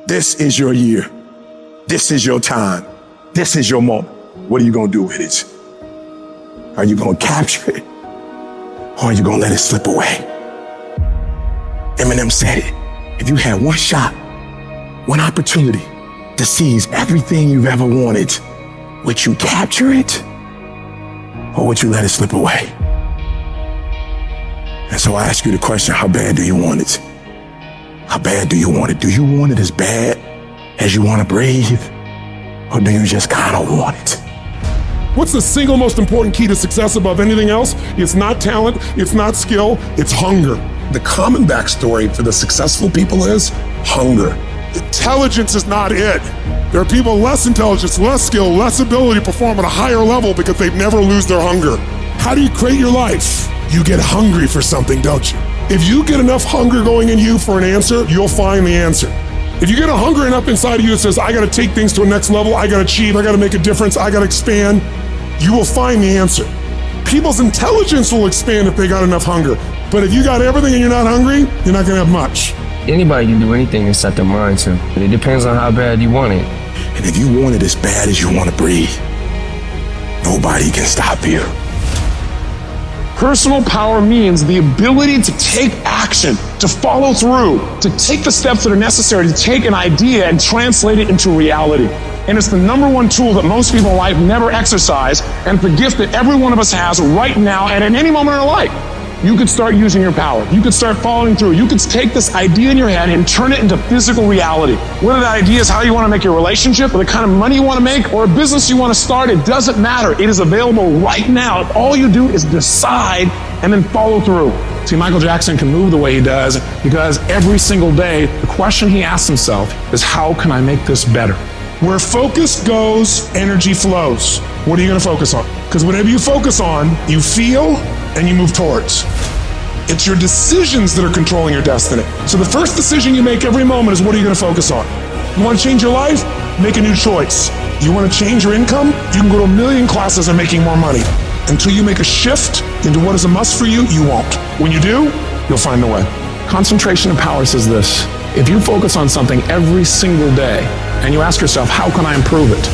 This is your year. This is your time. This is your moment. What are you gonna do with it? Are you gonna capture it? Or are you gonna let it slip away? Eminem said it. If you had one shot, one opportunity to seize everything you've ever wanted, would you capture it? Or would you let it slip away? And so I ask you the question, how bad do you want it? How bad do you want it? Do you want it as bad as you want to breathe? Or do you just kind of want it? What's the single most important key to success above anything else? It's not talent, it's not skill, it's hunger. The common backstory for the successful people is hunger. Intelligence is not it. There are people less intelligence, less skill, less ability to perform at a higher level because they never lose their hunger. How do you create your life? You get hungry for something, don't you? If you get enough hunger going in you for an answer, you'll find the answer. If you get a hunger enough inside of you that says, I gotta take things to a next level, I gotta achieve, I gotta make a difference, I gotta expand, you will find the answer. People's intelligence will expand if they got enough hunger. But if you got everything and you're not hungry, you're not gonna have much. Anybody can do anything to set their mind to. But it depends on how bad you want it. And if you want it as bad as you want to breathe, nobody can stop you. Personal power means the ability to take action, to follow through, to take the steps that are necessary to take an idea and translate it into reality. And it's the number one tool that most people in life never exercise, and it's the gift that every one of us has right now and at any moment in our life. You could start using your power. You could start following through. You could take this idea in your head and turn it into physical reality. Whether that idea is how you want to make your relationship, or the kind of money you want to make, or a business you want to start, it doesn't matter. It is available right now. If all you do is decide and then follow through. See, Michael Jackson can move the way he does because every single day, the question he asks himself is, how can I make this better? Where focus goes, energy flows. What are you gonna focus on? Because whatever you focus on, you feel and you move towards. It's your decisions that are controlling your destiny. So the first decision you make every moment is, what are you gonna focus on? You wanna change your life? Make a new choice. You wanna change your income? You can go to 1 million classes and making more money. Until you make a shift into what is a must for you, you won't. When you do, you'll find the way. Concentration of power says this: if you focus on something every single day and you ask yourself, how can I improve it?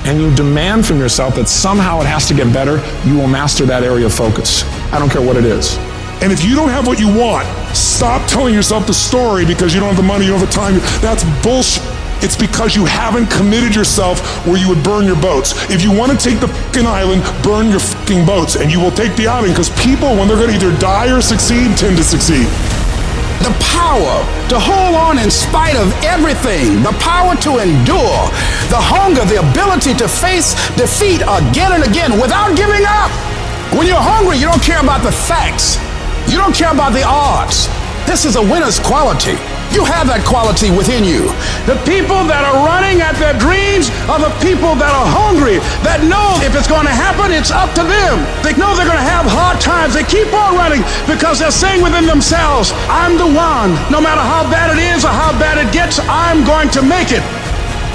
And you demand from yourself that somehow it has to get better, you will master that area of focus. I don't care what it is. And if you don't have what you want, stop telling yourself the story because you don't have the money, you don't have the time. That's bullshit. It's because you haven't committed yourself where you would burn your boats. If you want to take the fucking island, burn your fucking boats, and you will take the island, because people, when they're going to either die or succeed, tend to succeed. The power to hold on in spite of everything, the power to endure, the hunger, the ability to face defeat again and again without giving up. When you're hungry, you don't care about the facts. You don't care about the odds. This is a winner's quality. You have that quality within you. The people that are running at their dreams are the people that are hungry, that know if it's going to happen, it's up to them. They know they're going to have hard times. They keep on running because they're saying within themselves, I'm the one. No matter how bad it is or how bad it gets, I'm going to make it.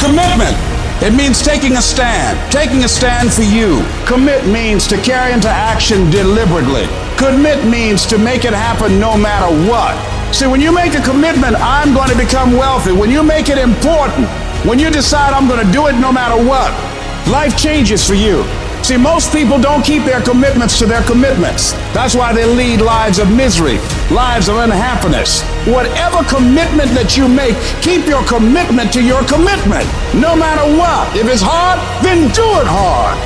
Commitment. It means taking a stand for you. Commit means to carry into action deliberately. Commit means to make it happen no matter what. See, when you make a commitment, I'm going to become wealthy. When you make it important, when you decide I'm going to do it no matter what, life changes for you. See, most people don't keep their commitments to their commitments. That's why they lead lives of misery, lives of unhappiness. Whatever commitment that you make, keep your commitment to your commitment, no matter what. If it's hard, then do it hard.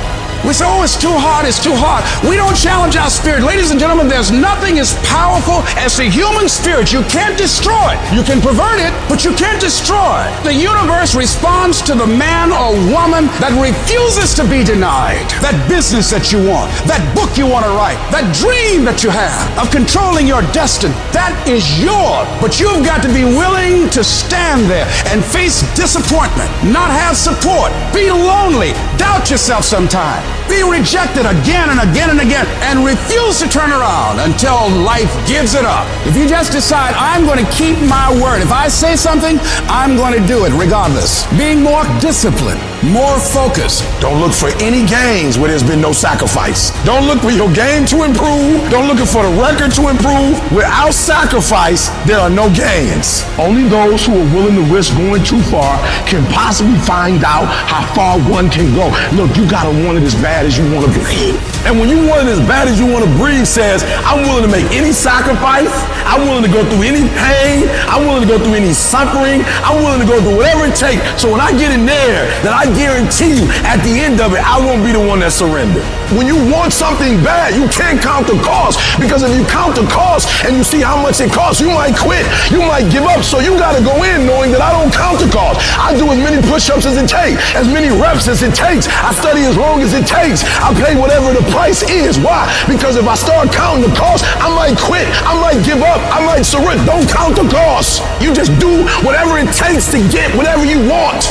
We say, oh, it's too hard, it's too hard. We don't challenge our spirit. Ladies and gentlemen, there's nothing as powerful as the human spirit. You can't destroy it. You can pervert it, but you can't destroy it. The universe responds to the man or woman that refuses to be denied. That business that you want, that book you want to write, that dream that you have of controlling your destiny, that is yours. But you've got to be willing to stand there and face disappointment, not have support, be lonely, doubt yourself sometimes. Be rejected again and again and again, and refuse to turn around until life gives it up. If you just decide, I'm going to keep my word. If I say something, I'm going to do it regardless. Being more disciplined, more focused. Don't look for any gains where there's been no sacrifice. Don't look for your game to improve. Don't look for the record to improve. Without sacrifice, there are no gains. Only those those who are willing to risk going too far can possibly find out how far one can go. Look, you gotta want it as bad as you want to breathe. And when you want it as bad as you want to breathe says, I'm willing to make any sacrifice, I'm willing to go through any pain, I'm willing to go through any suffering, I'm willing to go through whatever it takes. So when I get in there, then I guarantee you at the end of it, I won't be the one that surrendered. When you want something bad, you can't count the cost, because if you count the cost and you see how much it costs, you might quit, you might give up. So you gotta go in knowing that I don't count the cost. I do as many push-ups as it takes, as many reps as it takes. I study as long as it takes. I pay whatever the price is. Why? Because if I start counting the cost, I might quit, I might give up, I might surrender. Don't count the cost. You just do whatever it takes to get whatever you want.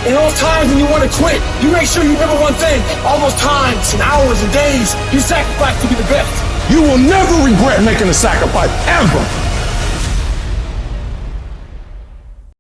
In those times when you want to quit, you make sure you remember one thing. All those times and hours and days you sacrificed to be the best. You will never regret making a sacrifice, ever.